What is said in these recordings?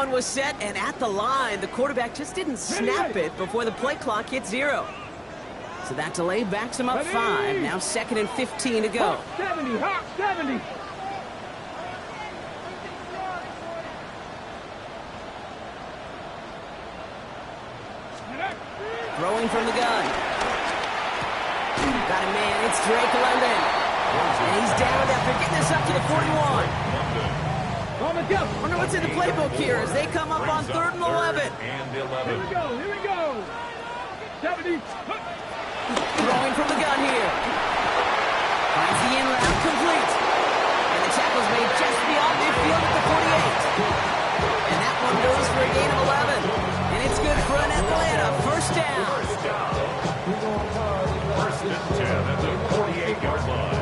one was set, and at the line, the quarterback just didn't snap it before the play clock hit 0. So that delay backs him up 5. Now 2nd and 15 to go. 70, hot 70. Throwing from the gun. Got a man, it's Drake London. And he's down after getting this up to the 41. Wonder what's in the playbook here as they come up on 3rd and 11. Here we go. 70. Throwing from the gun here. Finds the in route complete. And the tackle's made just beyond midfield at the 48. And that one goes for a gain of 11. And it's good for an Atlanta first down. First and 10 at the 48-yard line.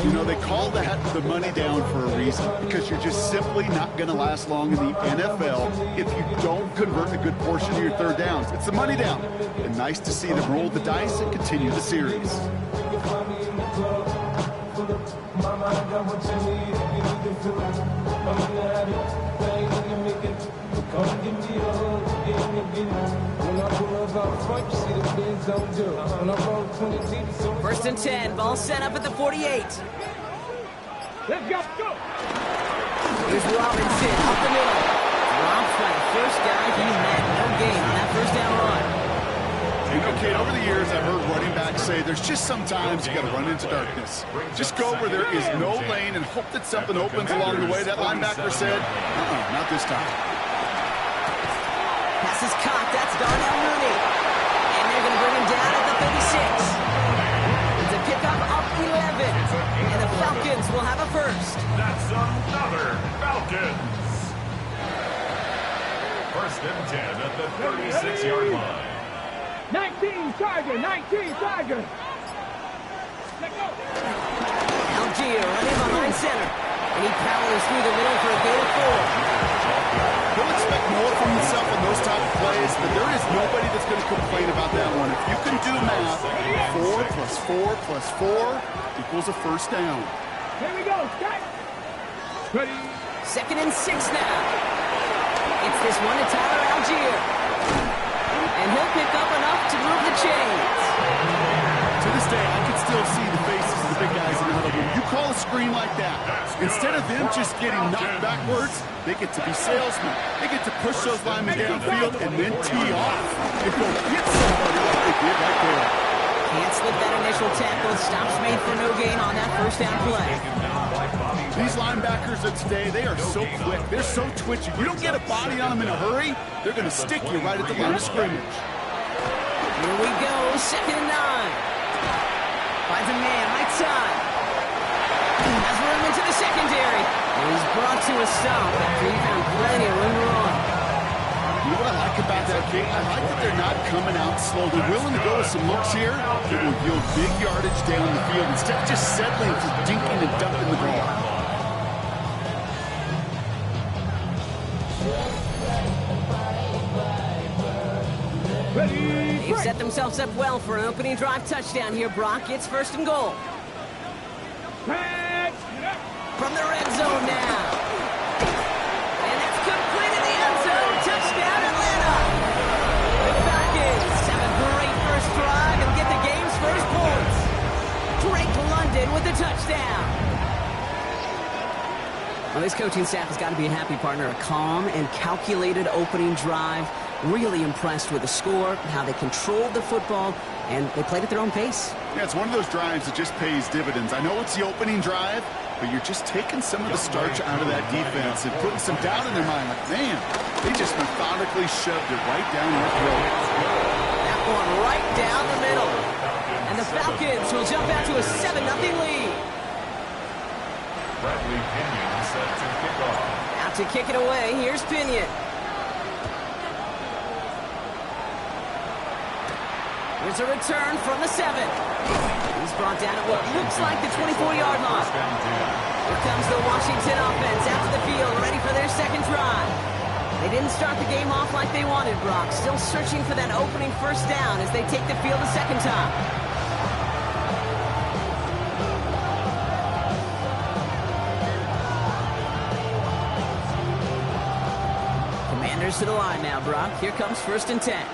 You know, they call that the money down for a reason, because you're just simply not going to last long in the NFL if you don't convert a good portion of your 3rd downs. It's the money down. And nice to see them roll the dice and continue the series. First and 10, ball set up at the 48. Let's go. Here's Robinson up the middle. Drops by the first guy he met. No gain on that first down run. You know, Kate, over the years I've heard running backs say there's just sometimes you got to run into darkness. Just go where there is no lane and hope that something opens along the way. That linebacker said, not this time. Pass is caught. That's Darnell Mooney. And they're going to bring him down at the 36. It's a pickup up 11. And the Falcons will have a first. That's another Falcons. First and 10 at the 36-yard line. 19 Tiger. Let's go. Algier running behind center. And he powers through the middle for a gain of 4. He'll expect more from himself in those type of plays, but there is nobody that's going to complain about that one. If you can do math, 4 plus 4 plus 4 equals a first down. Here we go. Start. Ready. 2nd and 6 now. It's this one to Tyler Algier. And he'll pick up enough to move the chains. To this day, I can still see the faces of the big guys in the huddle room. You call a screen like that, instead of them just getting knocked backwards, they get to be salesmen. They get to push those linemen downfield and then tee off and go get somebody like they did right there. Can't slip that initial tackle. Stops made for no gain on that first down play. These linebackers of today, they are so quick. They're so twitchy. You don't get a body on them in a hurry, they're going to stick you right at the line of scrimmage. Here we go, 2nd and 9. Finds a man, right side. Has room into the secondary. And he's brought to a stop after he found plenty of room to run. You know what I like about that, Kate? I like that they're not coming out slow. They're willing to go with some looks here that will yield big yardage down the field instead of just settling for dinking and dumping the ball. They've set themselves up well for an opening drive touchdown here, Brock. It's 1st and goal. From the red zone now. And that's complete in the end zone. Touchdown, Atlanta. The Falcons have a great first drive and get the game's first points. Drake London with the touchdown. Well, this coaching staff has got to be a happy partner. A calm and calculated opening drive. Really impressed with the score, how they controlled the football, and they played at their own pace. Yeah, it's one of those drives that just pays dividends. I know it's the opening drive, but you're just taking some of the starch out of that defense and putting some doubt in their mind. Like, man, they just methodically shoved it right down their throat. That one right down the middle. And the Falcons will jump out to a 7-0 lead. Bradley Pinion set to kick off. Out to kick it away, here's Pinion. Here's a return from the 7. He's brought down at what looks like the 24-yard line. Here comes the Washington offense out to the field, ready for their second drive. They didn't start the game off like they wanted, Brock. Still searching for that opening first down as they take the field a second time. Commanders to the line now, Brock. Here comes 1st and 10.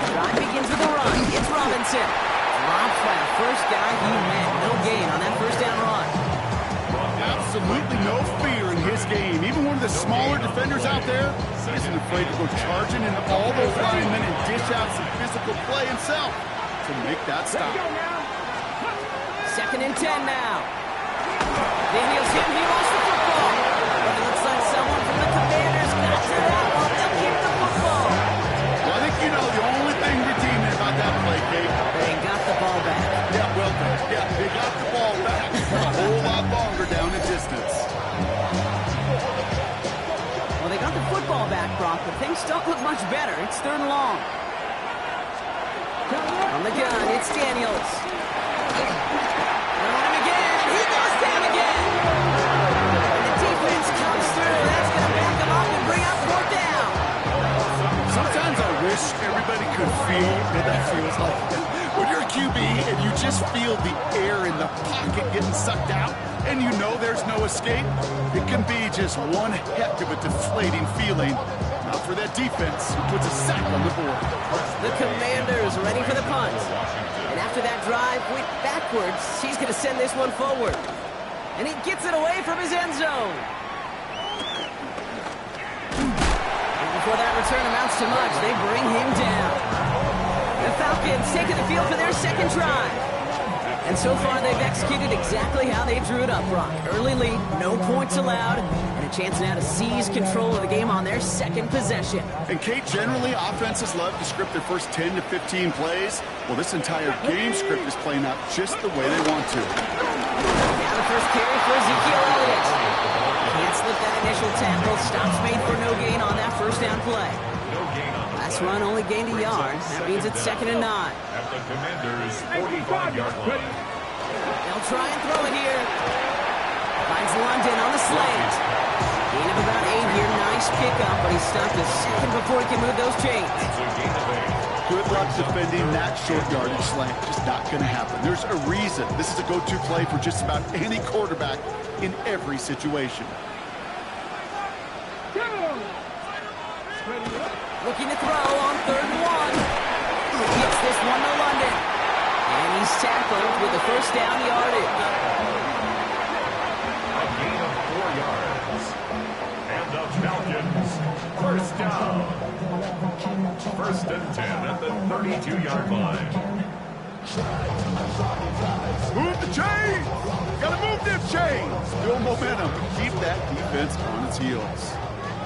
Drive begins with a run. It's Robinson. Dropped by the first guy he met. No gain on that 1st down run. Absolutely no fear in his game. Even one of the smaller defenders out there, he isn't afraid to go charging into all those linemen and dish out some physical play himself to make that stop. 2nd and 10 now. Daniels hit. He lost the football. But it looks like someone from the Commanders got to that one. They'll keep the football. Well, I think you know the only thing redeeming about that play, Kate. They got the ball back. Yeah, well done. Yeah, they got the ball back. A whole lot longer down the distance. Well, they got the football back, Brock, but things don't look much better. It's 3rd and long. On the gun, it's Daniels. They're on him again. He goes down again. And the defense comes through. That's going to back him up and bring up 4th down. Sometimes I wish everybody could feel what that feels like. When you're a QB and you just feel the air in the pocket getting sucked out and you know there's no escape, it can be just one heck of a deflating feeling. Not for that defense who puts a sack on the board. The Commanders ready for the punt. And after that drive went backwards, he's going to send this one forward. And he gets it away from his end zone. And before that return amounts to much, they bring him down. The Falcons taking the field for their 2nd drive. And so far, they've executed exactly how they drew it up, Brock. Early lead, no points allowed, and a chance now to seize control of the game on their 2nd possession. And Kate, generally, offenses love to script their first 10 to 15 plays. Well, this entire game script is playing out just the way they want to. Now the first carry for Ezekiel Elliott. Can't slip that initial tackle. Stops made for no gain on that 1st down play. Last run only gained a yard. That means it's 2nd and 9. At the Commanders' 45-yard line. They'll try and throw it here. Finds London on the slant. Gain of about 8 here. Nice pickup, but he stopped a second before he can move those chains. Good luck defending that short yardage slant. Just not going to happen. There's a reason. This is a go-to play for just about any quarterback in every situation. Looking to throw on 3rd and 1. Gets this one to London. And he's tackled with the 1st down yardage. A gain of 4 yards. And the Falcons, 1st down. 1st and 10 at the 32-yard line. Move the chains! Gotta move them chains! Build momentum. Keep that defense on its heels.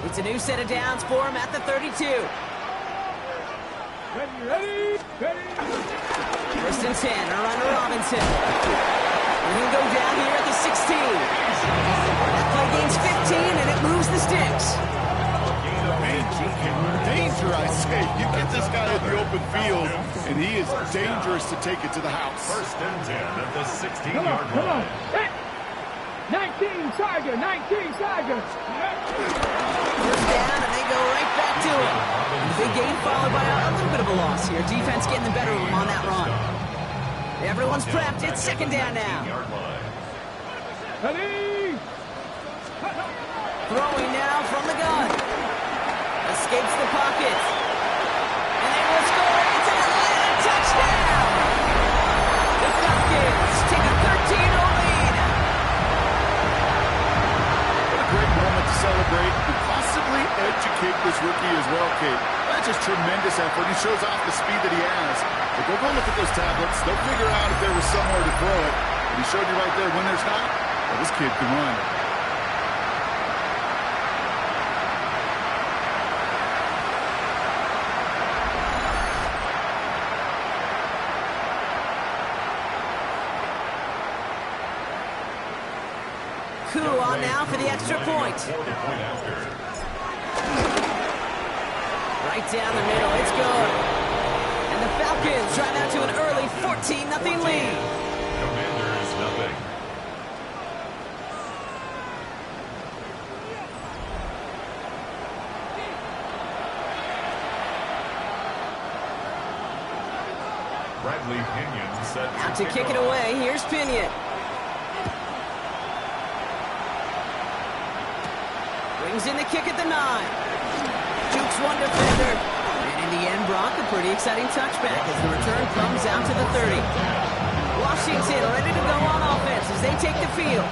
It's a new set of downs for him at the 32. Ready? 1st and 10, a run to Robinson. And he'll go down here at the 16. That play gains 15, and it moves the sticks. Danger, I say. You get this guy in the open field, and he is dangerous to take it to the house. 1st and 10 at the Come 16-yard on. line. 19 Tiger. 19 Tiger. 1st down, and they go right back to him. Big gain followed by a little bit of a loss here. Defense getting the better of him on that run. Everyone's prepped. It's 2nd down now. Ready? Throwing now from the gun. Escapes the pocket. And they will score. It's an Atlanta touchdown. The Falcons take a 13-0 lead. What a great moment to celebrate and possibly educate this rookie as well, Kate. That's just tremendous effort. He shows off the speed that he has. But go look at those tablets. They'll figure out if there was somewhere to throw it. And he showed you right there when there's not. Well, this kid can run. Coup on now for the extra point. Right down the middle, it's good. And the Falcons drive out to an early 14-0 lead. Commanders, nothing. Bradley Pinion set Out to kick it away, here's Pinion. Brings in the kick at the 9. Jukes one defender. And in the end, Brock, a pretty exciting touchback as the return comes out to the 30. Washington ready to go on offense as they take the field.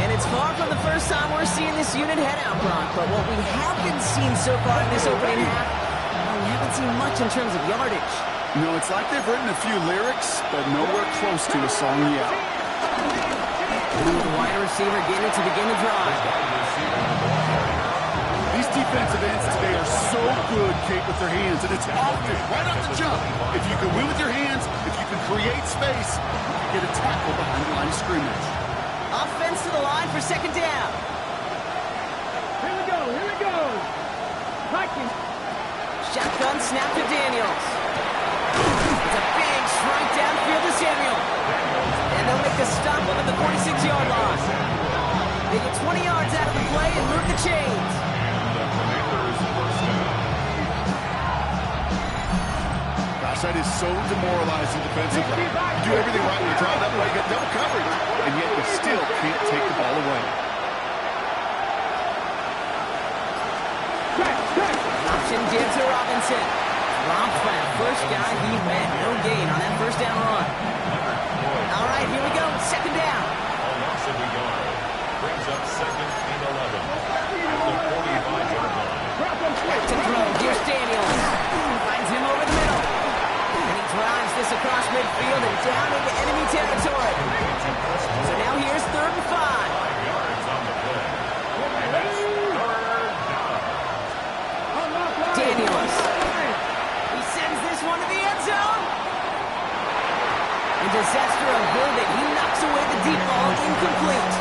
And it's far from the first time we're seeing this unit head out, Brock. But what we haven't seen so far in this opening half, well, we haven't seen much in terms of yardage. No, it's like they've written a few lyrics, but nowhere close to a song yet. The wide receiver getting it to begin the drive. These defensive ends today are so good, Kate, with their hands, and it's often right off the jump. If you can win with your hands, if you can create space, you can get a tackle behind the line of scrimmage. Offense to the line for second down. Here we go, here we go. Vikings. Shotgun snap to Daniels. It's a big strike downfield to Samuel. And they'll make the stop up at the 46-yard line. They get 20 yards out of the play and move the chains. Gosh, that is so demoralizing defensively. You do everything right when you draw it up, but you get double coverage, and yet you still can't take the ball away. Option give to Robinson. Robbed by the first guy he met. No gain on that first down run. All right, here we go. Second down. A loss of a yard. Brings up second and 11. At the 45-yard line. Back to throw. Here's Daniels. Finds him over the middle. And he drives this across midfield and down into enemy territory. So now here's 3rd and 5. 5 yards on the play. And it's 3rd down. Daniels. He sends this one to the end zone. In disaster avoided, he knocks away the deep ball, incomplete.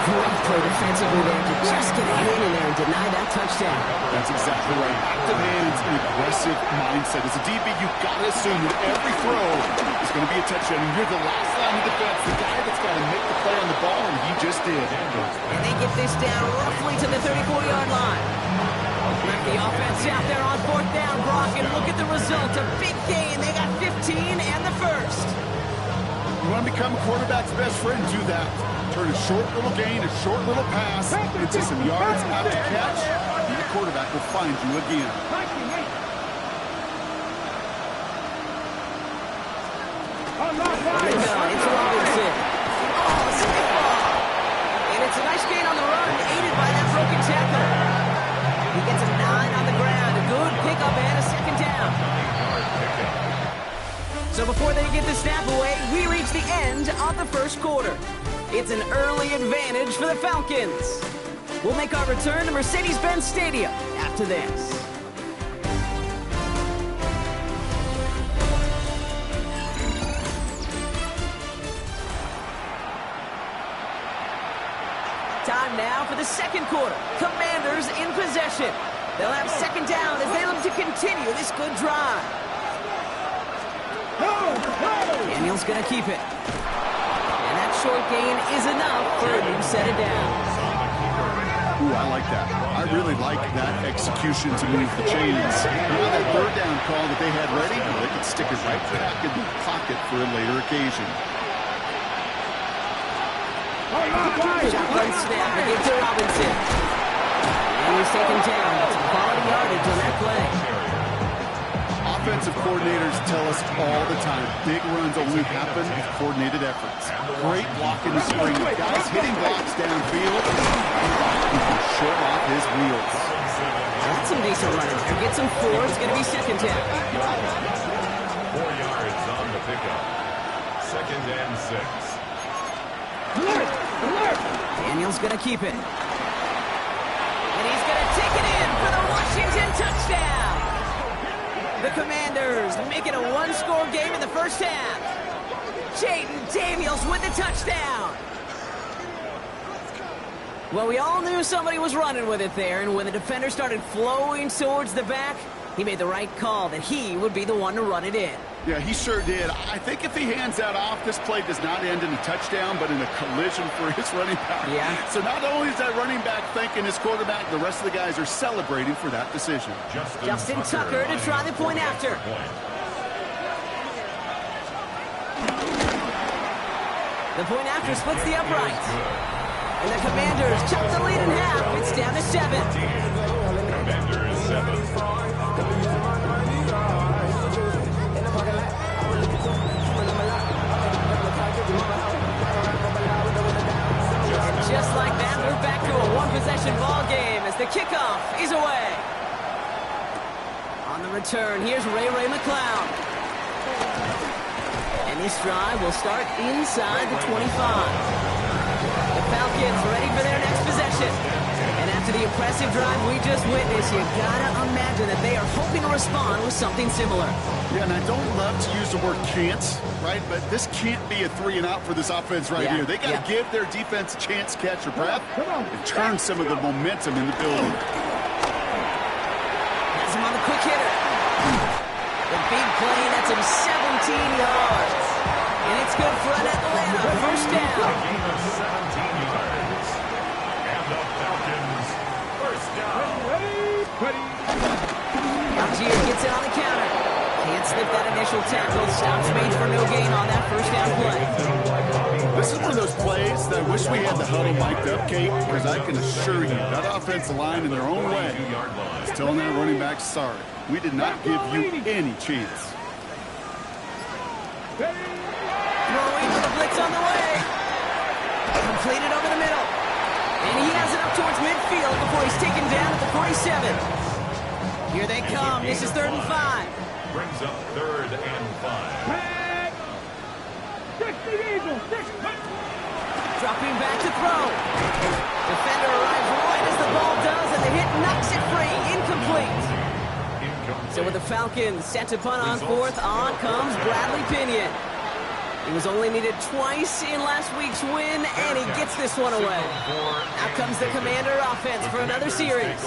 Great play defensively there to just get a hand in there and deny that touchdown. That's exactly right. Active hands and aggressive mindset. As a DB, you've got to assume that every throw is going to be a touchdown. And you're the last line of defense, the guy that's got to make the play on the ball, and he just did. And they get this down roughly to the 34-yard line. Let the offense out there on 4th down, Brock, and look at the result. A big gain. They got 15 and the first. You want to become a quarterback's best friend, do that. Turn a short little gain, a short little pass into some yards after catch, and the quarterback will find you again. It's Robinson. Oh, stiff ball. And it's a nice gain on the run, aided by that broken tackle. He gets a 9 on the ground. A good pickup and a second down. So before they get the snap away, we reach the end of the first quarter. It's an early advantage for the Falcons. We'll make our return to Mercedes-Benz Stadium after this. Time now for the second quarter. Commanders in possession. They'll have second down as they look to continue this good drive. Daniel's going to keep it. And that short gain is enough for a new set of downs. Ooh, I like that. I really like that execution to move the chains. Now that 3rd down call that they had ready, they could stick it right back in the pocket for a later occasion. Shotgun snap to get to Robinson. And he's taken down. That's quality yardage on that play. Offensive coordinators tell us all the time, big runs only happen with coordinated efforts. Great block in the spring. Guys hitting blocks downfield. He can show off his wheels. That's some decent running there. Get some 4. It's going to be second down. 4 yards on the pickup. 2nd and 6. Daniel's going to keep it. And he's going to take it in for the Washington touchdown. The Commanders make it a 1-score game in the first half. Jaden Daniels with the touchdown. Well, we all knew somebody was running with it there, and when the defender started flowing towards the back, he made the right call that he would be the one to run it in. Yeah, he sure did. I think if he hands that off, this play does not end in a touchdown, but in a collision for his running back. Yeah. So not only is that running back thanking his quarterback, the rest of the guys are celebrating for that decision. Justin Tucker to try the point after. The point after splits the uprights. And the Commanders chop the lead in half. It's down to 7. Commanders 7. Just like that, we're back to a one-possession ball game as the kickoff is away. On the return, here's Ray McCloud. And this drive will start inside the 25. The Falcons ready for their next possession. And after the impressive drive we just witnessed, you gotta imagine that they are hoping to respond with something similar. Yeah, and I don't love to use the word can't, right? But this can't be a 3-and-out for this offense right here. They got to give their defense a chance to catch their breath and turn some of the momentum in the building. Has him on the quick hitter. The big play, that's him 17 yards. And it's good for an Atlanta first down. A gain of 17 yards. And the Falcons first down. Algier gets it on the counter. Can't slip that initial tackle. Stops Mage for no gain on that first down play. This is one of those plays that I wish we had the huddle mic'd up, Kate, because I can assure you that offensive line in their own way is telling their running back, sorry, we did not give you any chance. Throwing for the blitz on the way. Completed over the middle. And he has it up towards midfield before he's taken down at the 47. Here they come. This is 3rd and 5. Brings up 3rd and 5. Dropping back to throw. Defender arrives right as the ball does, and the hit knocks it free. Incomplete. So with the Falcons set to punt on 4th, on comes Bradley Pinion. He was only needed twice in last week's win, and he gets this one away. Out comes the Commander offense for another series.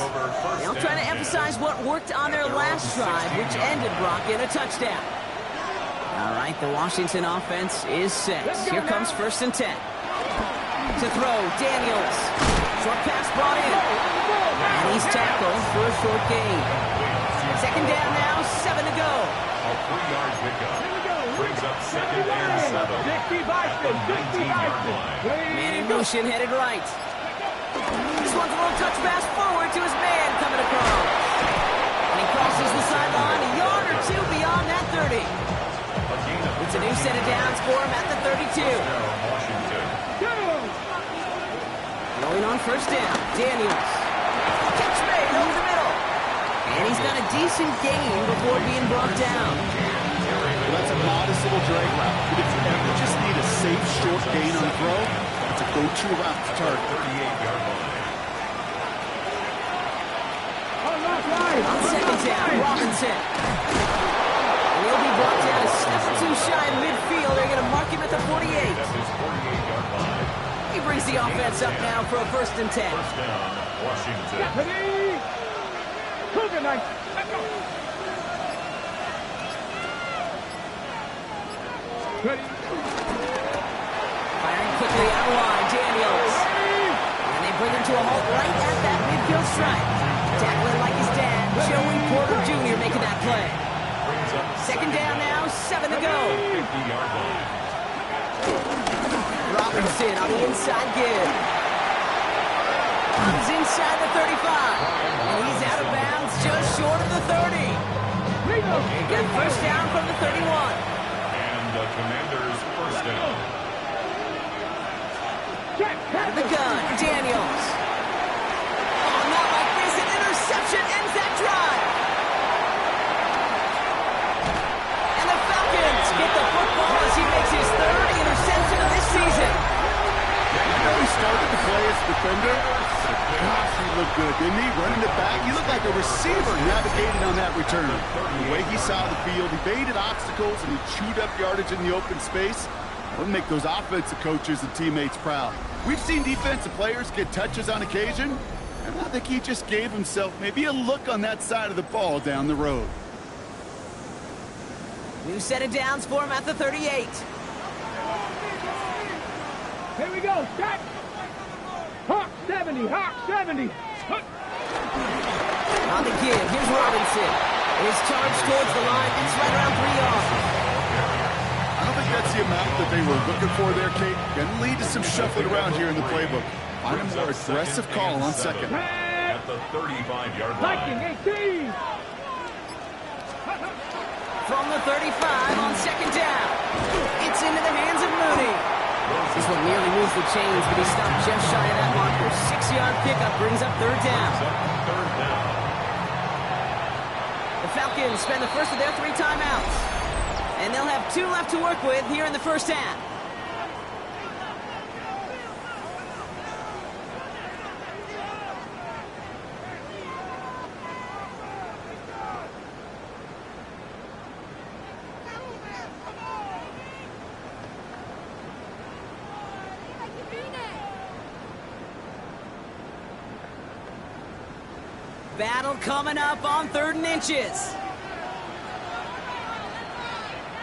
They'll try to emphasize what worked on their last drive, which ended Brock in a touchdown. All right, the Washington offense is set. Here comes 1st and 10. To throw, Daniels. Short pass brought in. And he's tackled for a short gain. 2nd down now, 7 to go. A 3-yard pickup. Brings up 2nd and 7. At the 19-yard line. Man in motion, headed right. This one's a little touch pass forward to his man coming across. And he crosses the sideline a yard or 2 beyond that 30. It's a new set of downs for him at the 32. Going on 1st down, Daniels. Catch made over the middle. And he's got a decent gain before being brought down. Well, that's a modest little drag route. But if you ever just need a safe, short gain on the throw, it's a go-to route to target. 38-yard line. On 2nd down, Robinson. He'll be brought down a step or 2 shy of midfield. They're going to mark him at the 48. That's his 48-yard line. He brings the offense up now for a 1st and 10. First down, Washington. Firing quickly out of line, Daniels. And they bring him to a halt right at that midfield stripe. Tackling like his dad, Joey Porter Jr. making that play. 2nd down now, 7 to go. 50-yard line. Robinson on the inside give. Comes inside the 35. And he's out of bounds just short of the 30. Got 1st down from the 31. And the Commanders' first down. Out of the gun, Daniels. Oh, not like this. An interception ends that drive. And the Falcons get the football as he makes his 3rd interception of this season. You know he started to play as a defender. Gosh, he looked good, didn't he? Running it back. He looked like a receiver navigating on that return. The way he saw the field, he baited obstacles, and he chewed up yardage in the open space. Would make those offensive coaches and teammates proud. We've seen defensive players get touches on occasion, and I think he just gave himself maybe a look on that side of the ball down the road. New set of downs for him at the 38. Here we go, start. Hawk 70, Hawk 70. On the give, here's Robinson. His charge towards the line, it's right around 3 yards. I don't think that's the amount that they were looking for there, Kate. Going to lead to some shuffling around here in the playbook. Find a more aggressive call on second. At the 35-yard Viking line. 18. From the 35 on second down. It's into the hands of Mooney. This one nearly moves the chains, but he stopped just shy of that marker. 6-yard pickup brings up third down. Third down. The Falcons spend the first of their 3 timeouts. And they'll have 2 left to work with here in the first half. Battle coming up on 3rd and inches.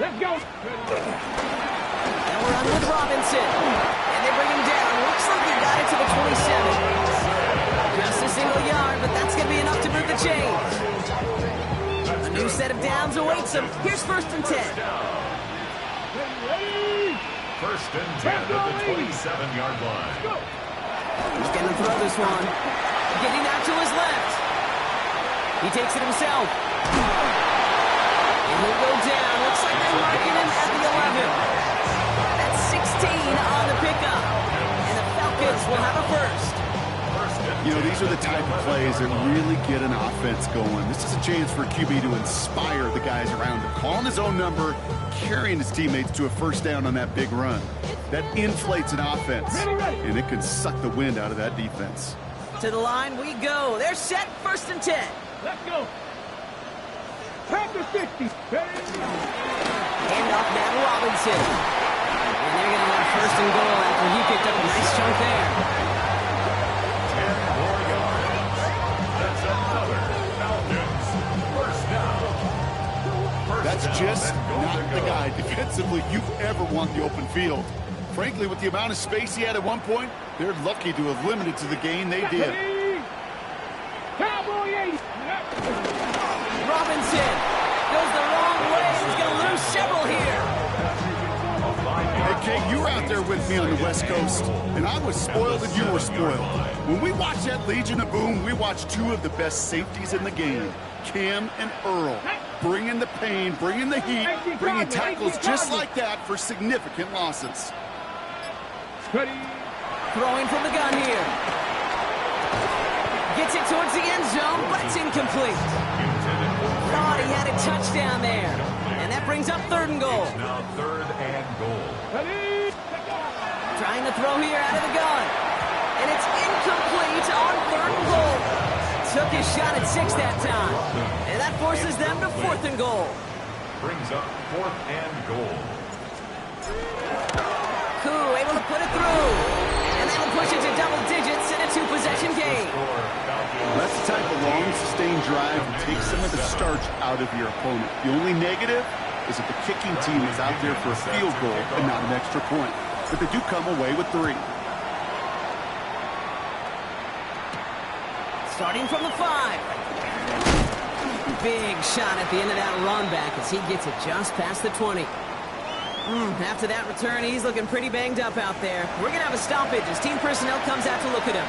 Let's go. And we're on with Robinson. And they bring him down. Looks like he got it to the 27. Just a single yard, but that's going to be enough to move the chains. A new set of downs awaits him. Here's 1st and 10. First and 10 at the 27-yard line. He's going to throw this one. Getting out to his left. He takes it himself. And he'll go down. Looks like they're marking him at the 11. That's 16 on the pickup. And the Falcons will have a first. You know, these are the type of plays that really get an offense going. This is a chance for QB to inspire the guys around him. Calling his own number, carrying his teammates to a first down on that big run. That inflates an offense, and it can suck the wind out of that defense. To the line we go. They're set. 1st and 10. Let's go. Pack the 50. Hand off Matt Robinson. And they're going to have 1st and goal after he picked up a nice chunk there. 10 more yards. That's another Falcons first down. That's just not the guy defensively you ever want the open field. Frankly, with the amount of space he had at one point, they're lucky to have limited to the gain they did. Cowboy 80. Robinson goes the wrong way. He's going to lose several here. Hey, Kate, you were out there with me on the West Coast, and I was spoiled and you were spoiled. When we watched that Legion of Boom, we watched 2 of the best safeties in the game, Cam and Earl, bringing the pain, bringing the heat, bringing tackles just like that for significant losses. Throwing from the gun here. Gets it towards the end zone, but it's incomplete. Thought he had a touchdown there. And that brings up 3rd and goal. Now 3rd and goal. Trying to throw here out of the gun. And it's incomplete on 3rd and goal. Took his shot at 6 that time. And that forces them to 4th and goal. Brings up 4th and goal. Koo able to put it through. And that'll push it to double digits in a 2-possession game. That's the type of long, sustained drive that takes some of the starch out of your opponent. The only negative is that the kicking team is out there for a field goal and not an extra point. But they do come away with 3. Starting from the 5. Big shot at the end of that run back as he gets it just past the 20. After that return, he's looking pretty banged up out there. We're going to have a stoppage as team personnel comes out to look at him.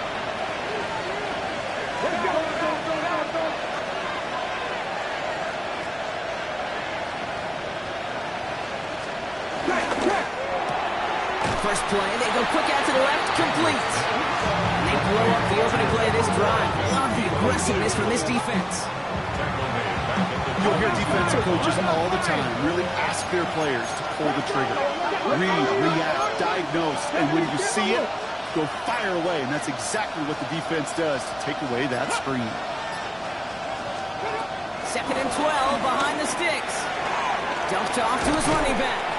First play, they go quick out to the left, complete. And they blow up the opening play of this drive. Love the aggressiveness from this defense. You'll hear defensive coaches all the time really ask their players to pull the trigger. Read, react, diagnose, and when you see it, go fire away. And that's exactly what the defense does to take away that screen. 2nd and 12 behind the sticks. Dumped off to his running back.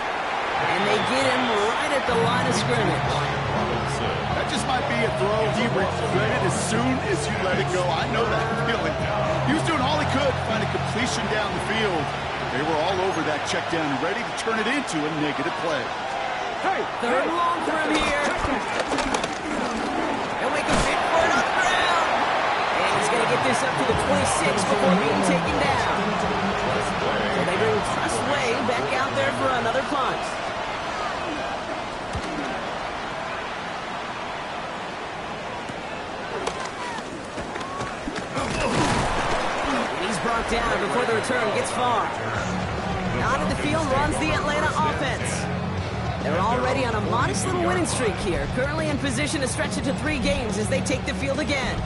And they get him right at the line of scrimmage. That just might be a throw he regretted as soon as you let it go. I know that feeling. He was doing all he could to find a completion down the field. They were all over that check down and ready to turn it into a negative play. 3rd and long for him here. He'll make a fit for it on the ground. And he's going to get this up to the 26 before being taken down. So they bring Trustway back out there for another punt. brought down before the return gets far. Out of the field runs the Atlanta offense. They're already on a modest little winning streak here, currently in position to stretch it to 3 games as they take the field again.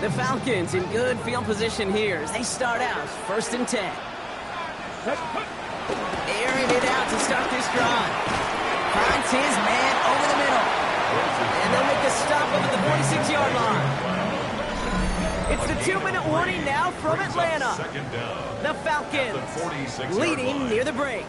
The Falcons in good field position here as they start out 1st and 10. Airing it out to start this drive. Finds his man over the middle. And they'll make the stop over the 46-yard line. It's the 2-minute warning now from Atlanta. The Falcons leading near the break.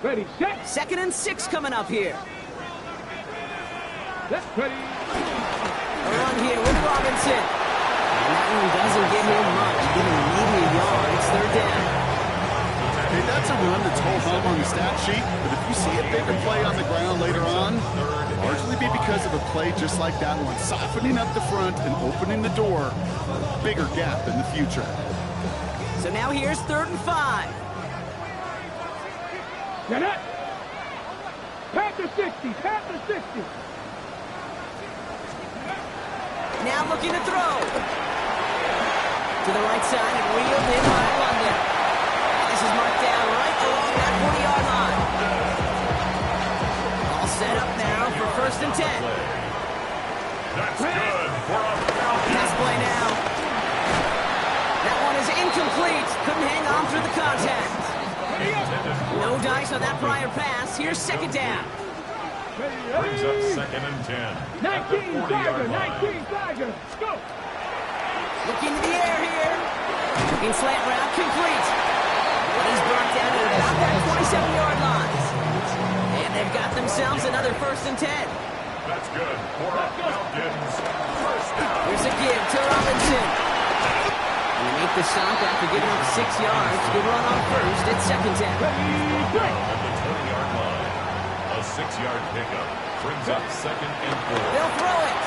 Ready, set. 2nd and 6 coming up here. That's ready. A run here with Robinson. And that one doesn't give him much. Giving maybe a yard. It's 3rd down. Hey, that's a run that's whole home on the stat sheet, but if you see a bigger play on the ground later on, largely be because of a play just like that one, softening up the front and opening the door, bigger gap in the future. So now here's 3rd and 5. Now that. Pat the 60, pat the 60. Now looking to throw. To the right side and wheeled in by London. This is marked down right along that 40-yard line. All set up now for 1st and 10. That's good for a Falcon. Pass play now. That one is incomplete. Couldn't hang on through the contact. No dice on that prior pass. Here's 2nd down. Brings up 2nd and 10. 19 Tiger, 19 Tiger. Go. Looking to the air here. Looking slant route complete. And he's brought down at about that 27-yard line. And they've got themselves another 1st and 10. That's good for a Falcons. 1st down. Here's a give to Robinson. And they make the stop after giving up 6 yards. Good run on 1st. It's 2nd down. At the 20-yard line. A 6-yard pickup brings up 2nd and 4. They'll throw it.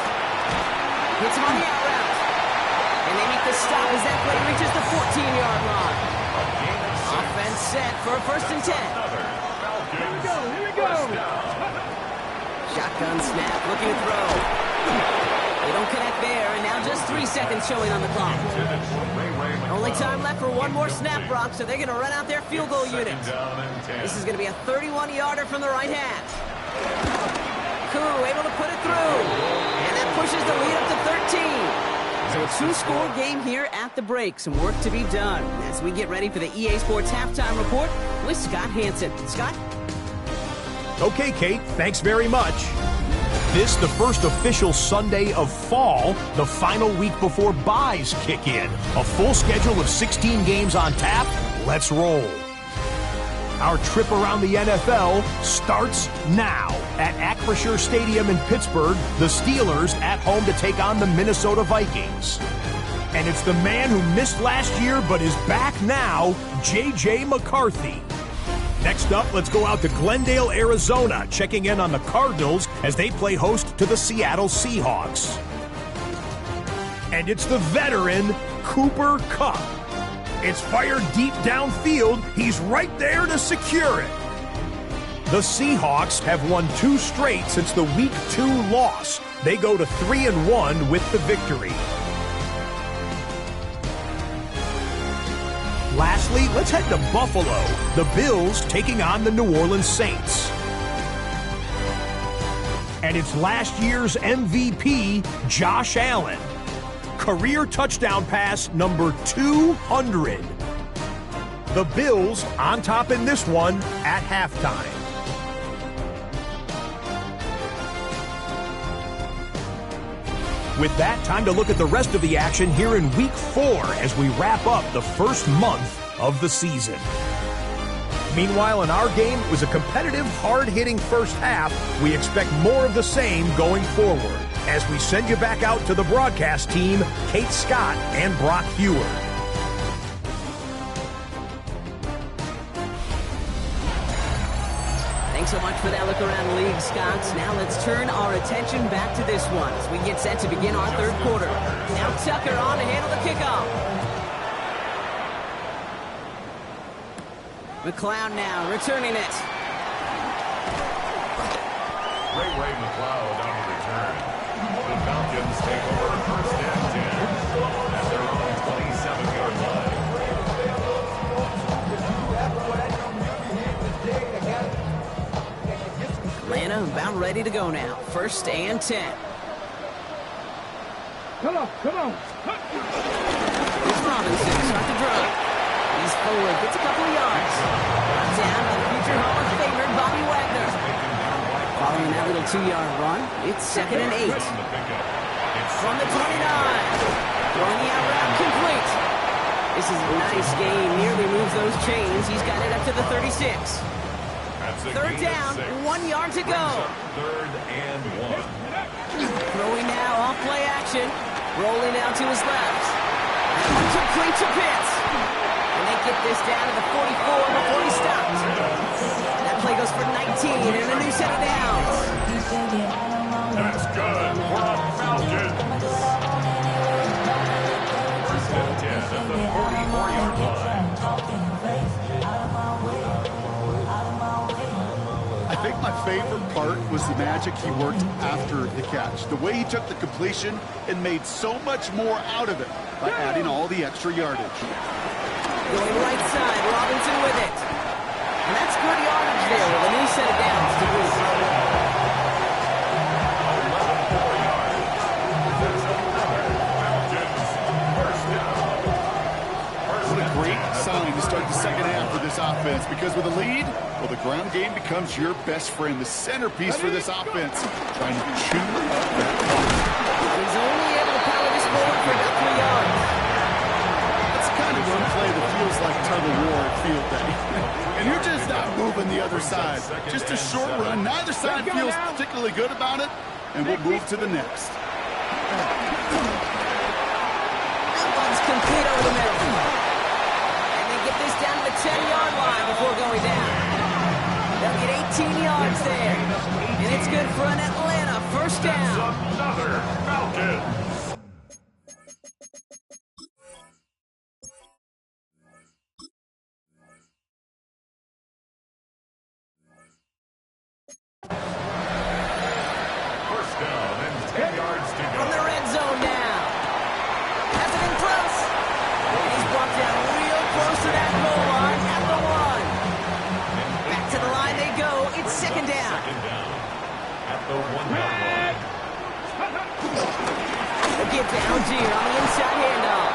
Hits him on the out route. And they make the stop as that play reaches the 14-yard line. A gain of 6. Offense set for a 1st and 10. Another Falcons. Here we go. First down. Shotgun snap, looking to throw. They don't connect there, and now just 3 seconds showing on the clock. Only time left for one more snap, Brock, so they're going to run out their field goal unit. This is going to be a 31-yarder from the right half. Koo able to put it through, and that pushes the lead up to 13. So a 2-score game here at the break. Some work to be done as we get ready for the EA Sports Halftime Report with Scott Hansen. Scott? Okay, Kate, thanks very much. This, the first official Sunday of fall, the final week before byes kick in. A full schedule of 16 games on tap. Let's roll. Our trip around the NFL starts now. At Acrisure Stadium in Pittsburgh, the Steelers at home to take on the Minnesota Vikings. And it's the man who missed last year but is back now, J.J. McCarthy. Next up, let's go out to Glendale, Arizona, checking in on the Cardinals as they play host to the Seattle Seahawks. And it's the veteran, Cooper Kupp. It's fired deep downfield. He's right there to secure it. The Seahawks have won 2 straight since the Week 2 loss. They go to 3-1 with the victory. Lastly, let's head to Buffalo. The Bills taking on the New Orleans Saints. And it's last year's MVP, Josh Allen. Career touchdown pass number 200. The Bills on top in this one at halftime. With that, time to look at the rest of the action here in Week 4 as we wrap up the first month of the season. Meanwhile, in our game, it was a competitive, hard-hitting first half. We expect more of the same going forward as we send you back out to the broadcast team, Kate Scott and Brock Hewer. Thanks so much for that look around the league, Scott. Now let's turn our attention back to this one as we get set to begin our third quarter. Now Tucker on to handle the kickoff. McLeod now returning it. Ray McLeod on the return. The Falcons take over first and 10 at their own 27-yard line. Atlanta about ready to go now. First and 10. Come on. Here's Robinson, start the drive. He's forward, gets a couple of yards. Down to the future Hall of Famer, Bobby Wagner. Following that little 2-yard run, it's second and 8. From the 29. Throwing the out route complete. This is a nice game, nearly moves those chains. He's got it up to the 36. Third down, 1 yard to go. Third and 1. Throwing now, off play action. Rolling out to his left. Complete to Pitts. And they get this down to the 44 before he stops. That play goes for 19 and a new set of downs. That's good for the Falcons. First and 10 at the 44-yard line. I think my favorite part was the magic he worked after the catch. The way he took the completion and made so much more out of it by adding all the extra yardage. Going right side, Robinson with it. And that's good yardage there with a new set of downs to boot. What a great sign to start the second half for this offense, because with a lead, well, the ground game becomes your best friend, the centerpiece for this offense, trying to chew up that clock. He's only able to power this forward for about 3 yards. It's kind of one play that feels like tug of war at field day. And you're just not moving the other side. Just a short run. Neither side feels particularly good about it, and we'll move to the next. That one's complete over the middle. And they get this down to the 10-yard line before going down. They'll get 18 yards there. And it's good for an Atlanta first down. Another Falcons. First down and 10 yards to go. From the red zone now. Has it in close. And he's brought down real close to that goal line at the 1. Back to the line they go. It's second down. Second down at the 1-yard line. The get to Algier on the inside handoff.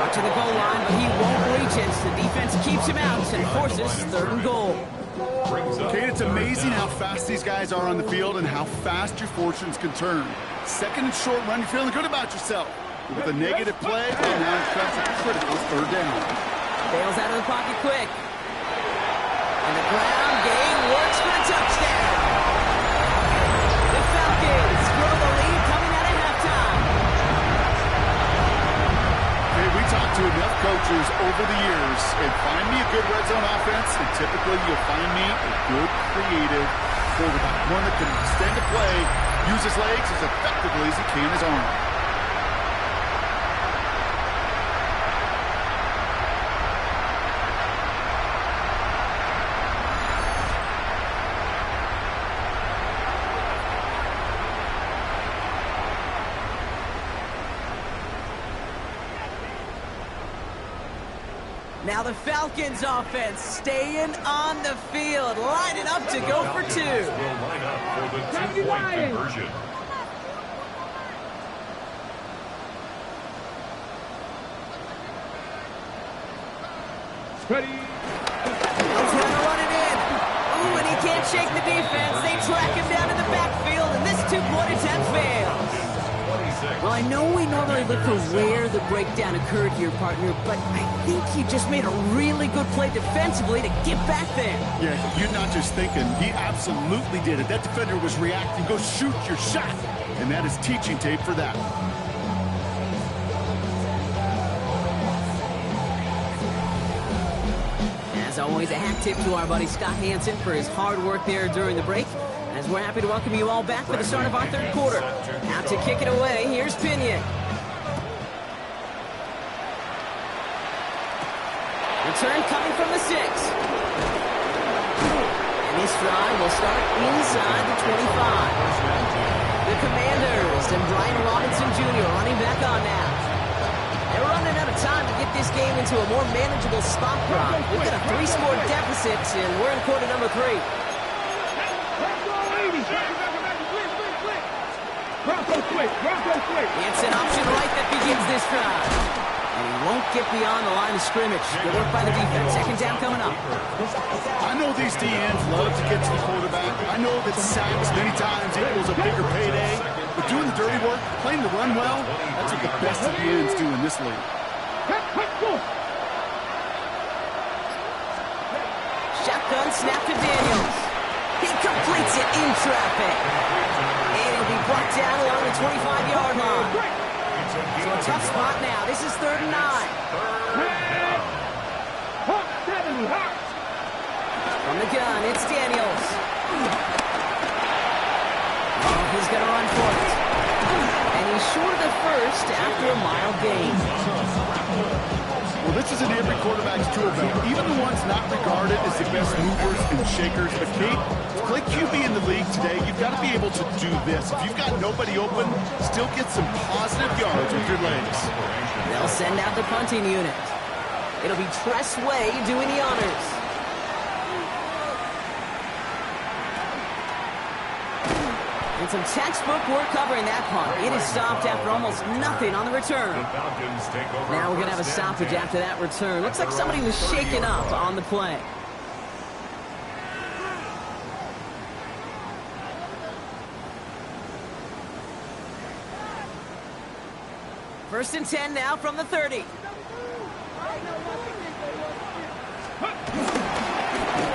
Up to the goal line, but he won't reach it. The defense keeps him out and forces third and goal. Kate, it's amazing how fast these guys are on the field and how fast your fortunes can turn. Second and short run, you're feeling good about yourself. But with a negative play, well, now it comes a critical third down. Bails out of the pocket quick. And the ground game works for a touchdown. The Falcons grow the lead coming out of halftime. Hey, we talked to enough coaches over the years, and find me a good red zone offense, and typically you'll find me a good creative quarterback. One that can extend a play, use his legs as effectively as he can his arm. Now the Falcons offense staying on the field, lining up to go for 2. Will line up for the 2-point conversion. Ready. He's going to run it in. Ooh, and he can't shake the defense. They track him down in the backfield, and this 2-point attempt fails. Well, I know we normally look for where the breakdown occurred here, partner, but I think he just made a really good play defensively to get back there. Yeah, you're not just thinking. He absolutely did it. That defender was reacting. Go shoot your shot. And that is teaching tape for that. As always, a hat tip to our buddy Scott Hansen for his hard work there during the break. As we're happy to welcome you all back for the start of our third quarter. Out to kick it away, here's Pinion. Return coming from the 6. And This drive will start inside the 25. The Commanders and Brian Robinson Jr. running back on now. They're running out of time to get this game into a more manageable spot drop. We've got a 3-score deficit, and we're in quarter number 3. It's an option right that begins this drive. And he won't get beyond the line of scrimmage. Good work by the defense. Second down coming up. I know these DNs love to get to the quarterback. I know that sacks many times equals a bigger payday. But doing the dirty work, playing the run well, that's what the best of DNs do in this league. Shotgun snap to Daniels. He completes it in traffic. And he'll be brought down along the 25-yard line. So a tough spot now. This is 3rd and 9. From the gun, it's Daniels. Oh, he's going to run for it. And he's short of the first after a mile gain. Well, this is in every quarterback's tool belt, even the ones not regarded as the best movers and shakers. But Kate, to play QB in the league today, you've got to be able to do this. If you've got nobody open, still get some positive yards with your legs. They'll send out the punting unit. It'll be Tress Way doing the honors. And some textbook work covering that punt. It is stopped after almost nothing on the return. Now we're going to have a stoppage after that return. Looks like somebody was shaken up on the play. First and 10 now from the 30. Get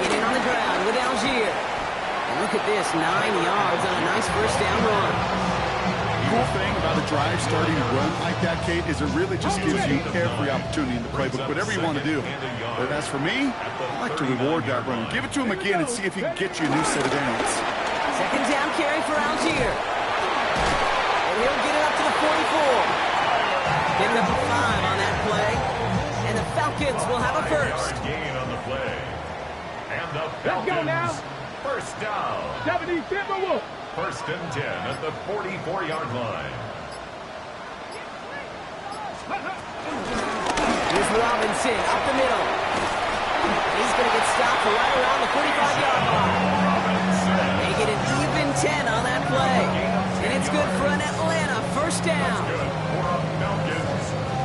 in on the ground with Algier. And look at this, 9 yards on a nice first down run. The cool thing about a drive starting a run like that, Kate, is it really just gives you every opportunity in the playbook, whatever you want to do. But as for me, I like to reward that run. Give it to him again and see if he can get you a new set of downs. Second down carry for Algier. And he'll get it up to the 44. Pick up a 5 on that play. And the Falcons will have a first. Gain on the play. And the Let's go now. First down. 70 Timberwolves. First and 10 at the 44-yard line. Here's Robinson up the middle. He's going to get stopped right around the 45-yard line. Make it an even 10 on that play. And it's good for an Atlanta first down.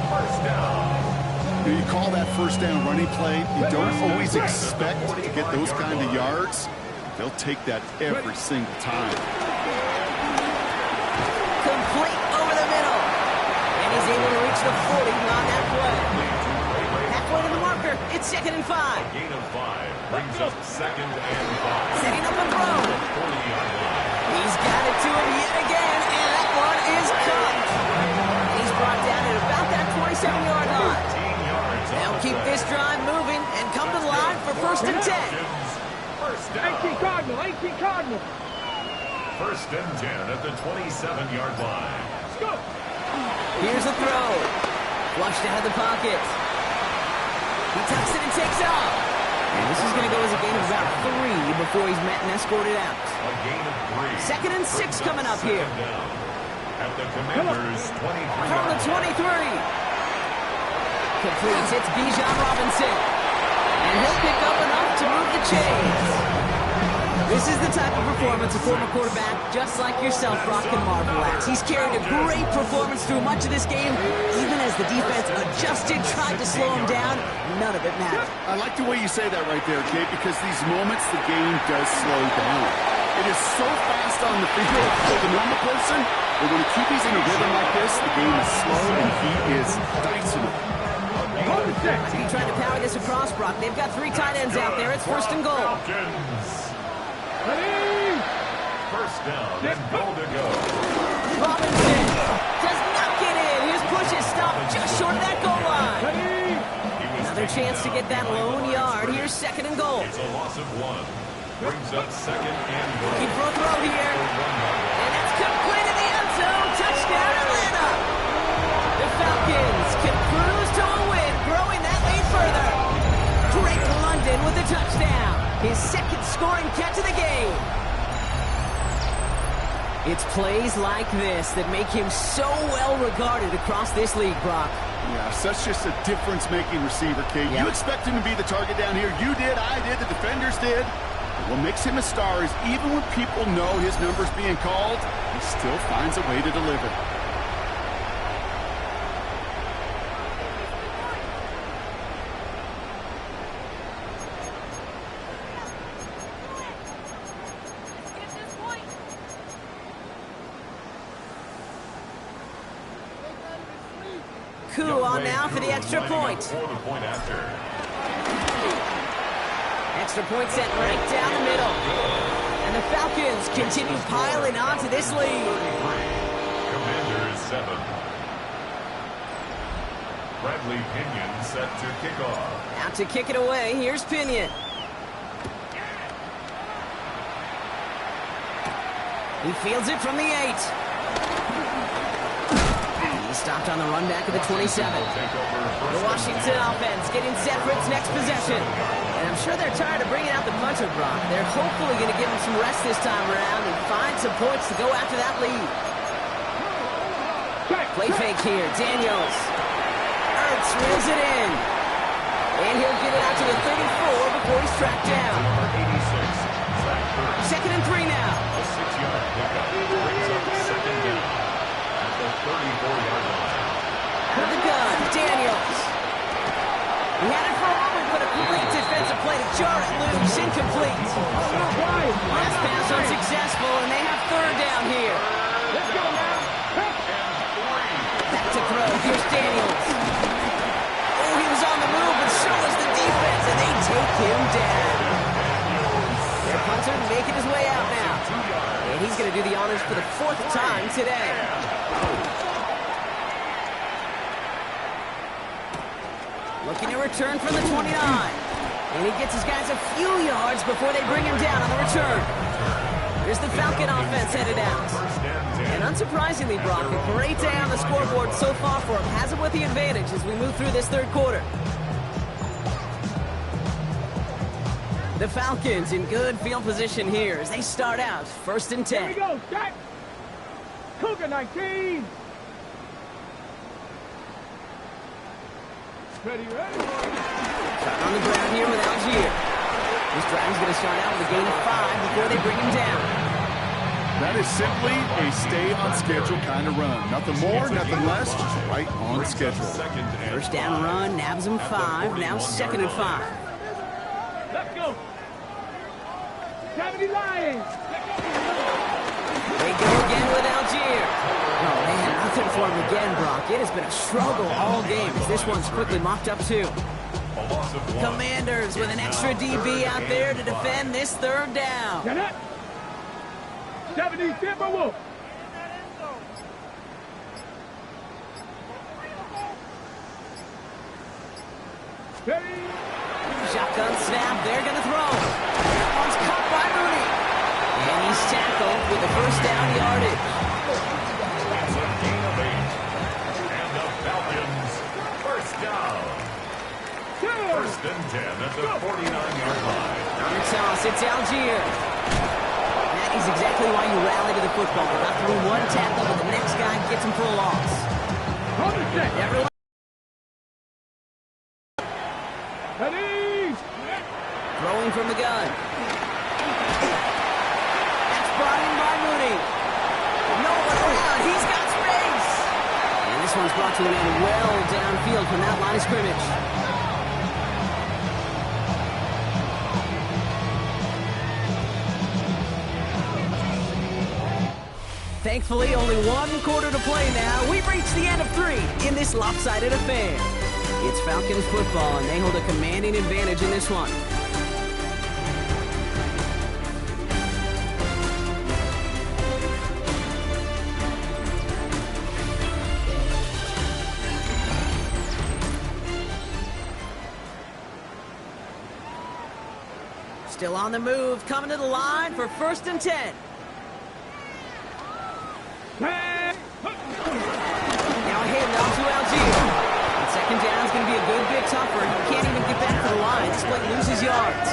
First down. You call that first down running play. You don't always expect to get those kind of yards. They'll take that every single time. Complete over the middle. And he's able to reach the 40 on that play. Halfway to the marker. It's 2nd and 5. Gain of 5 brings up 2nd and 5. Setting up a throw. 40-yard line. He's got it to him yet again, and that one is caught. He's brought down at about that 27-yard line. They'll keep this drive moving and come to the line for first and 10. First down. 18 Cardinal, 18 Cardinal. First and 10 at the 27-yard line. Let's go. Here's a throw. Flushed out of the pocket. He tucks it and takes off. And this is going to go as a gain of about 3 before he's met and escorted out. A gain of 3. Second and 6 coming up here. Down at the Commanders' 23. From the 23. Completes. It's Bijan Robinson. And he'll pick up enough to move the chains. This is the type of performance a former quarterback just like yourself, Brock, can marvel at. He's carried a great performance through much of this game. Even as the defense adjusted, tried to slow him down, none of it mattered. I like the way you say that right there, Kate, because these moments the game does slow down. It is so fast on the field for the normal person, but when a QB's in a rhythm like this, the game is slow and he is dicing it. He tried to power this across, Brock. They've got 3 tight ends out there. It's first and goal. Falcons. Ready. First down and goal to go. Robinson does not get in. His push is stopped just short of that goal line. Ready. Another chance to get that lone yard. Here's second and goal. It's a loss of 1. Brings up second and goal. Looking for a throw here. And it's complete in the end zone. Touchdown, Atlanta. The Falcons can cruise to a win, growing that lead further. Drake London with a touchdown. His second score scoring catch of the game. It's plays like this that make him so well regarded across this league, Brock. Yeah, such just a difference-making receiver, Kate. Yep. You expect him to be the target down here. You did, I did, the defenders did. But what makes him a star is even when people know his number's being called, he still finds a way to deliver. Coup on now for the extra point. Extra point sent right down the middle. And the Falcons continue piling onto this lead. Commanders 7. Bradley Pinion set to kick off. Out to kick it away. Here's Pinion. He fields it from the 8. Stopped on the run back of the 27. The Washington offense getting set for its next possession. And I'm sure they're tired of bringing out the puncher, Brock. They're hopefully going to give him some rest this time around and find some points to go after that lead. Play fake here. Daniels. Ertz reels it in. And he'll get it out to the 34 before he's tracked down. Second and 3 now. A 6-yard pickup brings up second down. 34-yard line. Out of the gun, Daniels. He had it for a moment, but a great defensive play to jar it loose, incomplete. Last pass unsuccessful, and they have third down here. Let's go now. Back to throw, here's Daniels. Oh, he was on the move, but so was the defense, and they take him down. Their punter making his way out now. And he's going to do the honors for the 4th time today. Looking to return from the 29. And he gets his guys a few yards before they bring him down on the return. Here's the Falcon offense headed out. And unsurprisingly, Brock, a great day on the scoreboard so far for him. Has it with the advantage as we move through this third quarter. The Falcons in good field position here as they start out 1st and 10. Here we go, Jack. Cougar 19. Ready. Shot on the ground here with Algier. This drive's going to start out with a gain of 5 before they bring him down. That is simply a stay-on-schedule kind of run. Nothing more, nothing less, just right on schedule. First down run, nabs him 5, now 2nd and 5. Let's go. 70 Lions. They go again with Algier. Oh, man, nothing for him again, Brock. It has been a struggle all game as this one's quickly mopped up, too. Commanders with an extra DB out there to defend this third down. Get it. 70 Timberwolves. Ready. Shotgun snap, they're going to throw. That one's caught by Mooney. And he's tackled with the first down yardage. That's a gain of 8. And the Falcons, first down. 1st and 10 at the 49-yard line. On the toss, it's Algier. That is exactly why you rally to the football. Not through one tackle, but the next guy gets him for a loss. Hold it set. Everyone Ready. throwing from the gun. That's brought in by Mooney. No one around. He's got space. And this one's brought to an end well downfield from that line of scrimmage. Thankfully, only one quarter to play now. We've reached the end of 3 in this lopsided affair. It's Falcons football, and they hold a commanding advantage in this one. Still on the move, coming to the line for 1st and 10. Now a handoff to Algier. And 2nd down is going to be a good bit tougher. He can't even get back to the line. This play loses yards.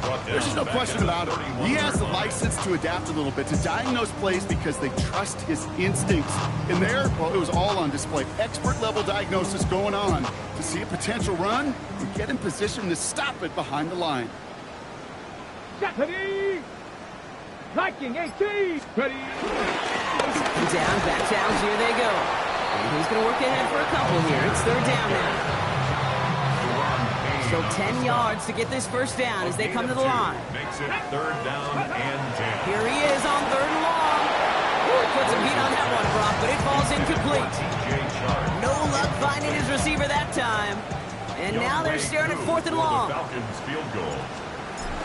Brought There's just no question about it. He has the license to adapt a little bit, to diagnose plays because they trust his instincts. And there, well, it was all on display. Expert-level diagnosis going on to see a potential run and get in position to stop it behind the line. Ready? Liking 18. Ready? Down, back downs, here they go. And he's going to work ahead for a couple here. It's third down now. So 10 yards to get this first down as they come to the line. Makes it third down and 10. Here he is on third and long. Ooh, put some heat on that one, Brock, but it falls incomplete. No luck finding his receiver that time. And now they're staring at fourth and long. Falcons field goal.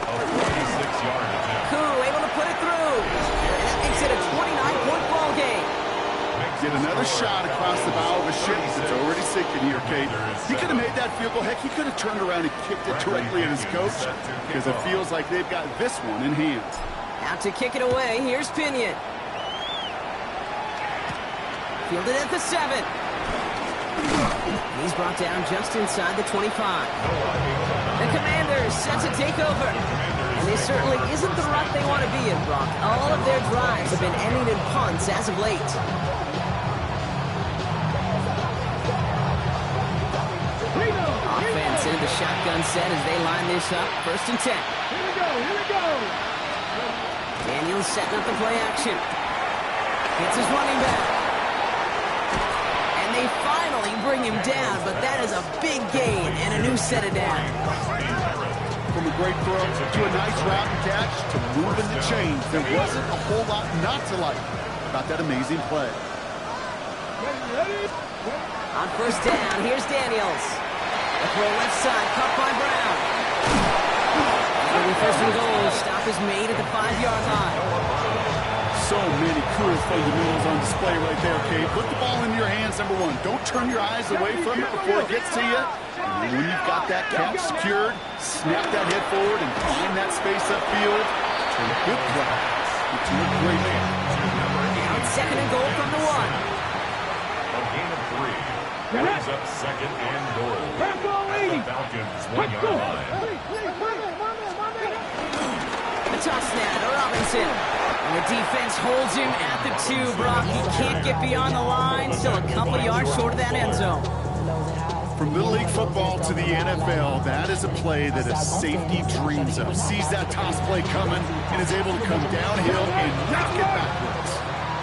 A 46-yard attempt. Koo able to put it through. And that makes it a 29-point ball game. Get another shot across the bow of a ship that's already sinking here, Kate. He could have made that field goal. Heck, he could have turned around and kicked it directly at his coach because it feels like they've got this one in hand. Out to kick it away. Here's Pinion. Fielded at the 7. He's brought down just inside the 25. The Commanders set to take over. And this certainly isn't the rut they want to be in, Brock. All of their drives have been ending in punts as of late. Offense into the shotgun set as they line this up. First and 10. Here we go, here we go. Daniels setting up the play action. Gets his running back. And they finally bring him down, but that is a big gain and a new set of down. From a great throw to a nice route and catch to moving the chains. There wasn't a whole lot not to like about that amazing play. On first down, here's Daniels. The throw left side, caught by Brown. And first and goal, stop is made at the 5-yard line. So many cool fundamentals on display right there, Kate. Put the ball in your hands, number one. Don't turn your eyes away from it before it gets to you. And when you've got that catch secured, snap that head forward and find that space upfield. Turn a good play into a great man. Now it's second and goal from the 1. A gain of 3. Brings up second and goal. At the Falcons 1-yard line. The toss snap to Robinson. And the defense holds him at the 2, Brock. He can't get beyond the line. Still a couple yards short of that end zone. From Little League football to the NFL, that is a play that a safety dreams of. Sees that toss play coming and is able to come downhill and knock it backwards.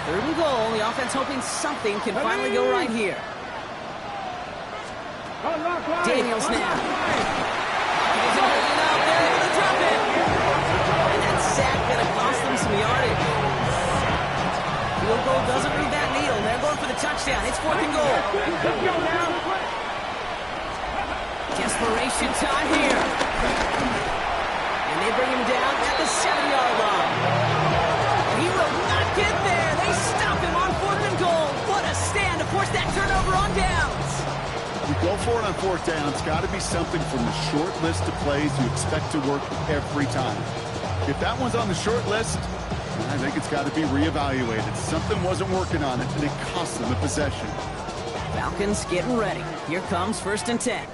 Third and goal. The offense hoping something can finally go right here. Daniels now. Isn't holding up. They're able to drop it. And that sack going to cost them some yardage. Field goal doesn't move that needle. They're going for the touchdown. It's fourth and goal. Desperation time here. And they bring him down at the 7-yard line. He will not get there. They stop him on fourth and goal. What a stand to force that turnover on downs. You go for it on fourth down. It's got to be something from the short list of plays you expect to work every time. If that one's on the short list, I think it's got to be reevaluated. Something wasn't working on it, and it cost them the possession. Falcons getting ready. Here comes first and 10.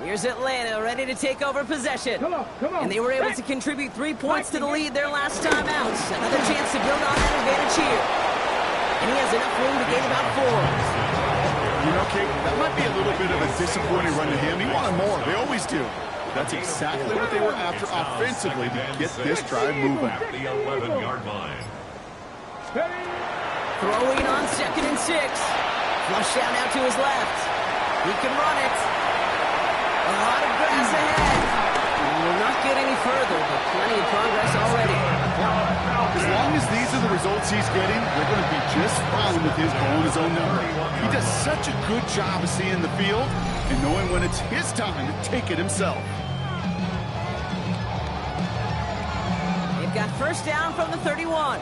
Here's Atlanta ready to take over possession. Come on. And they were able to contribute 3 points to the lead their last time out. Another chance to build on that advantage here. And he has enough room to gain about 4. You know, Kate, that might be a little bit of a disappointing run to him. He wanted more. They always do. That's exactly what they were after offensively to get this drive moving. At the 11-yard line. Throwing on second and 6. Flush out now to his left. He can run it. A lot of grass ahead. Will not get any further, but plenty of progress already. As long as these are the results he's getting, they're going to be just fine with his ball in his own number. He does such a good job of seeing the field and knowing when it's his time to take it himself. They've got first down from the 31.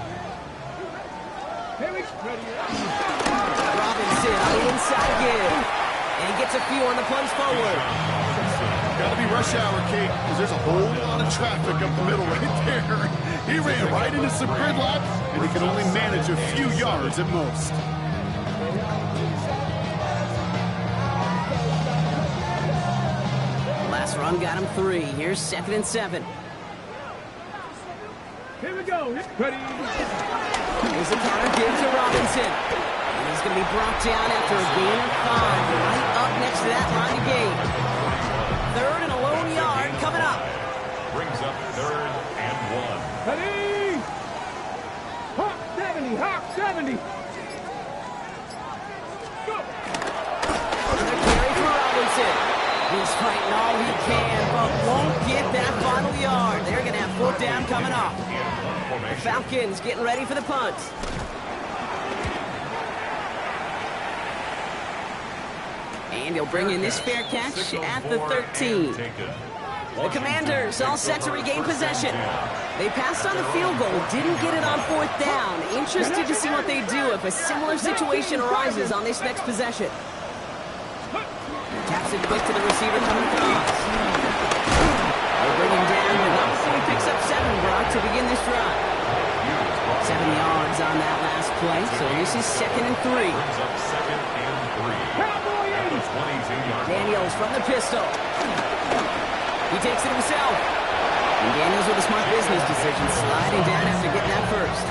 Robinson on the inside give. And he gets a few on the plunge forward. Got to be rush hour, Kate, because there's a whole lot of traffic up the middle right there. He ran right into some gridlock, and he can only manage a few yards at most. Last run got him 3. Here's second and 7. Here we go. Ready. Here's a counter give to Robinson. And he's going to be brought down after a gain of 5. Right up next to that line of game. Third and a lone yard coming up. Brings up 3rd and 1. Ready. Hawk 70. Hawk 70. Go. Another carry for Robinson. He's fighting all he can, but won't get that final yard. They're going to have 4th down coming up. The Falcons getting ready for the punt. And he'll bring in this fair catch at the 13. The Commanders all set to regain possession. They passed on the field goal, didn't get it on 4th down. Interested to see what they do if a similar situation arises on this next possession. Taps it quick to the receiver coming across. They'll bring him down, but not before he picks up 7, Brock, to begin this drive. 7 yards on that last play, so this is 2nd and 3. Brings up 2nd and 3. At the 22-yard line. Daniels from the pistol. He takes it himself. And Daniels with a smart business decision, sliding down after getting that first.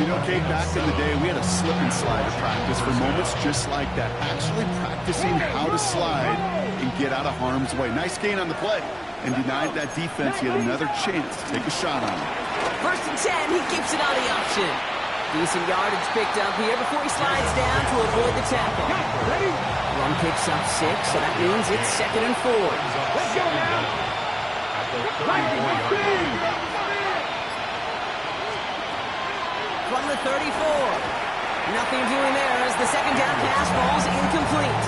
You know, Kate, back in the day, we had a slip and slide at practice for moments just like that. Actually practicing how to slide and get out of harm's way. Nice gain on the play. And denied that defense yet another chance to take a shot on him. 1st and 10, he keeps it on the option. Decent yardage picked up here before he slides down to avoid the tackle. Run picks up 6, so that means it's 2nd and 4. Let's go now. At the 34-yard line. From the 34. Nothing doing there as the 2nd down pass falls incomplete.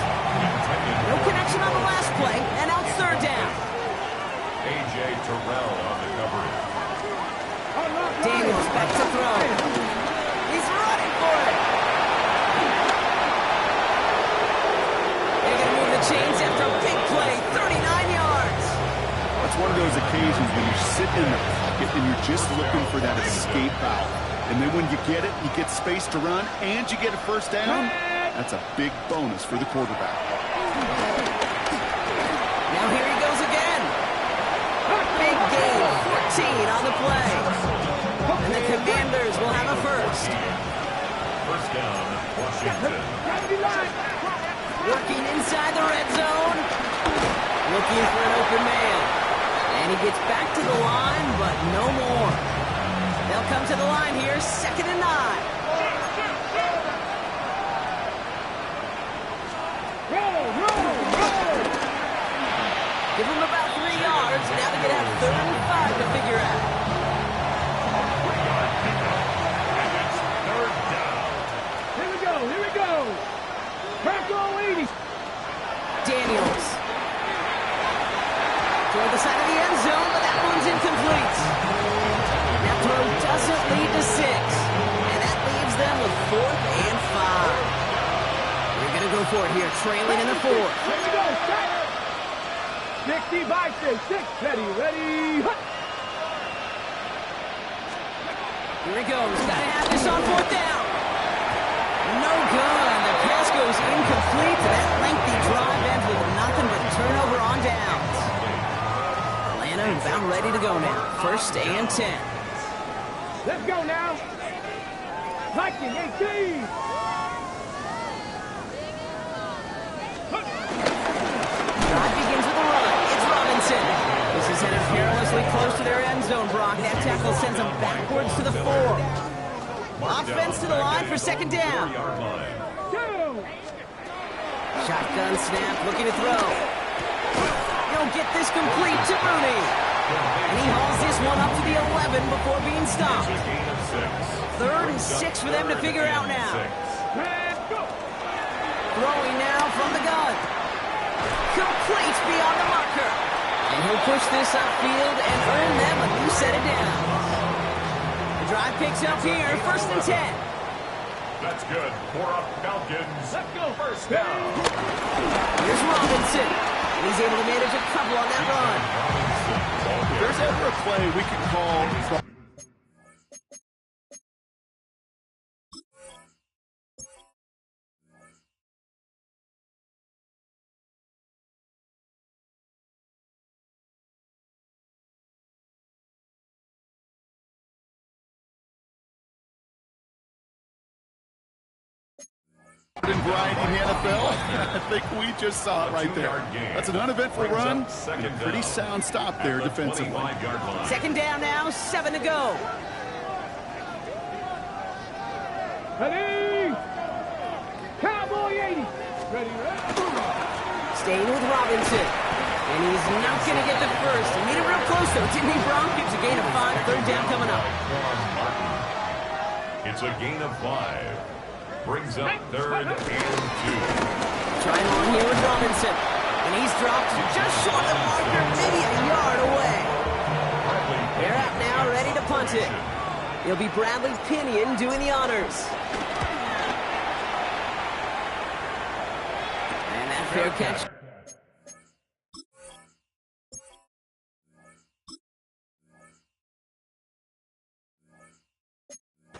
No connection on the last play, and now it's 3rd down. A.J. Terrell on the coverage. Daniels back to throw. He's running for it. They're going to move the chains after a big play, 39 yards. It's one of those occasions when you sit in the pocket and you're just looking for that escape route. And then when you get it, you get space to run, and you get a 1st down. That's a big bonus for the quarterback. Now here he goes again. Big gain, 14 on the play. And the Commanders will have a 1st. 1st down, Washington. Working inside the red zone. Looking for an open man. And he gets back to the line, but no more. They'll come to the line here, 2nd and 9. Give him about 3 yards. Now they're going to have 3rd and 5 to figure out. And it's 3rd down. Here we go. Here we go. Crack all 80. Daniels. Toward the side of the end zone, but that one's incomplete. That throw doesn't lead to 6. And that leaves them with 4th and 5. They're going to go for it here, trailing in the 4th. Here we go. Stop. 60 by 6. Ready, ready. Here he goes. Got to have this on 4th down. No good. The pass goes incomplete. That lengthy drive ends with nothing but turnover on downs. Atlanta about ready to go now. 1st and 10. Let's go now. Viking 18. Drive begins with a run. It's Robinson. This is headed perilously close to their end zone, Brock. That tackle sends them backwards to the 4. Offense to the line for 2nd down. Shotgun snap, looking to throw. He'll get this complete to Mooney. And he hauls this one up to the 11 before being stopped. 3rd and 6 for them to figure out now. Throwing now from the gun. Complete beyond the marker. And he'll push this upfield and earn them a new set of downs. The drive picks up here, 1st and 10. That's good for a Falcons. Let's go 1st down. Here's Robinson. He's able to manage a couple on that run. If there's ever a play we could call In variety in the NFL, I think we just saw it right there. That's an uneventful run, and a pretty sound stop there defensively. Second down now, 7 to go. Ready? Cowboy 80. Ready, Staying with Robinson. And he's not going to get the first. He made it real close, though, didn't he, Bronk? It's a gain of 5, third down coming up. It's a gain of 5. Brings up third and 2. Trying on here with Robinson. And he's dropped just short of the marker, maybe a yard away. They're out now, ready to punt it. It'll be Bradley Pinion doing the honors. And that fair catch.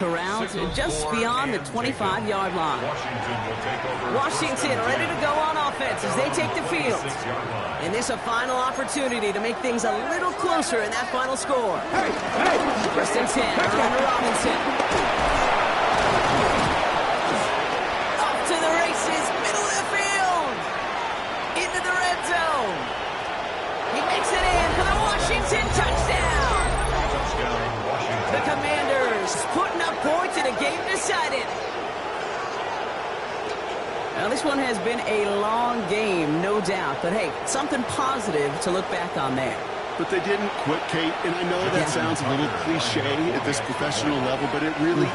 Around just beyond the 25-yard line. Washington ready to go on offense as they take the field. And this a final opportunity to make things a little closer in that final score. First and 10, around to Robinson. Off to the races, middle of the field. Into the red zone. He makes it in for the Washington touchdown. The Commanders putting up points in a game decided. Now, this one has been a long game, no doubt. But, hey, something positive to look back on there. But they didn't quit, Kate. And I know that sounds a little cliche at this professional level, but it really...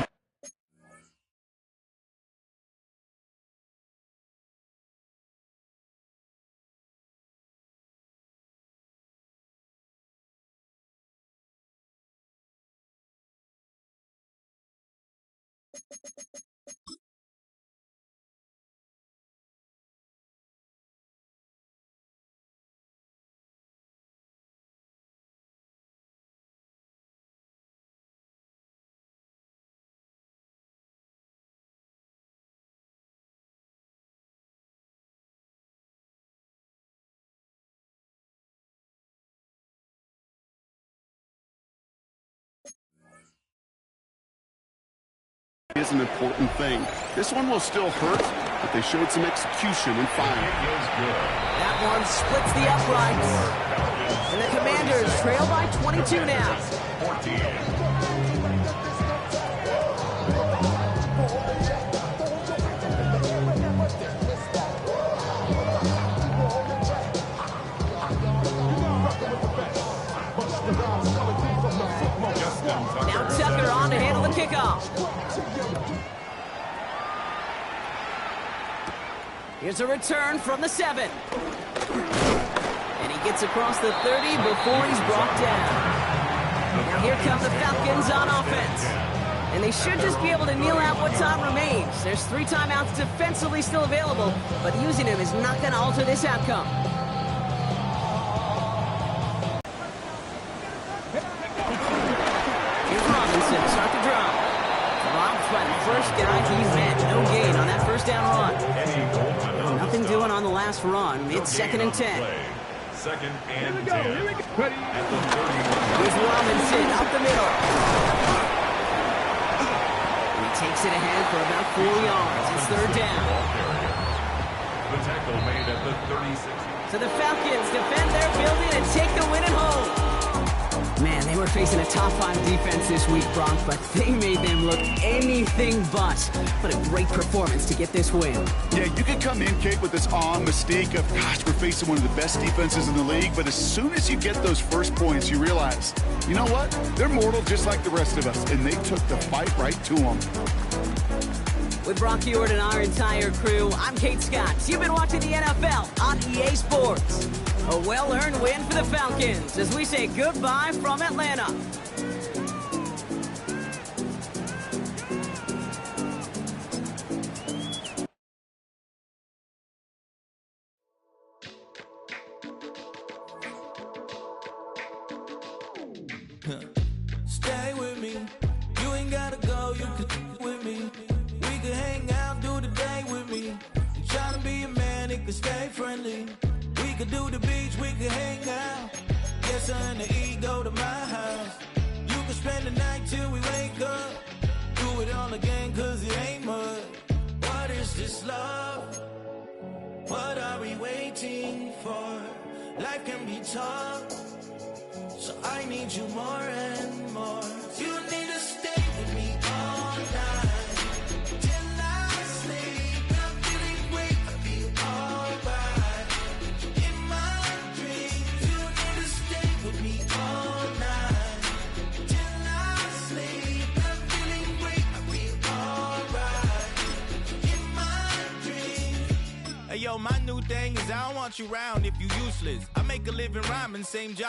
is an important thing. This one will still hurt, but they showed some execution and fire. That one splits the uprights. And the Commanders trail by 22 now. 14. Now Tucker on to handle the kickoff. Here's a return from the 7. And he gets across the 30 before he's brought down. Now here come the Falcons on offense. And they should just be able to kneel out what time remains. There's 3 timeouts defensively still available, but using them is not going to alter this outcome. Here's Robinson, start the drive. Robbed by the first guy he's met. No gain on that first down run. Nothing doing on the last run. It's 2nd and 10. Second and 10. Ready? At the 31. Here's Robinson up the middle. And he takes it ahead for about 4 yards. It's 3rd down. The tackle made at the 36. So the Falcons defend their building and take the win at home. Man, they were facing a top 5 defense this week, Bronk, but they made them look anything but. What a great performance to get this win. Yeah, you can come in, Kate, with this awe and mystique of, gosh, we're facing one of the best defenses in the league, but as soon as you get those first points, you realize, you know what? They're mortal just like the rest of us, and they took the fight right to them. With Brock Ewart and our entire crew, I'm Kate Scott. You've been watching the NFL on EA Sports. A well-earned win for the Falcons as we say goodbye from Atlanta. Stay with me. You ain't gotta go, you can with me. We can hang out, do the day with me. I'm trying to be a man, it can stay friendly. We could do the beach, we could hang out. Yes, her and the E go to my house. You can spend the night till we wake up. Do it all again, cause it ain't mud. What is this love? are we waiting for? Life can be tough, so I need you more and more. You need to stay with me all night till I sleep. I'm feeling great, I feel alright. In my dreams, you need to stay with me all night till I sleep. I'm feeling great, I feel alright. In my dreams. Hey yo, my new thing is I don't want you round if you useless. I make a living rhyming, same job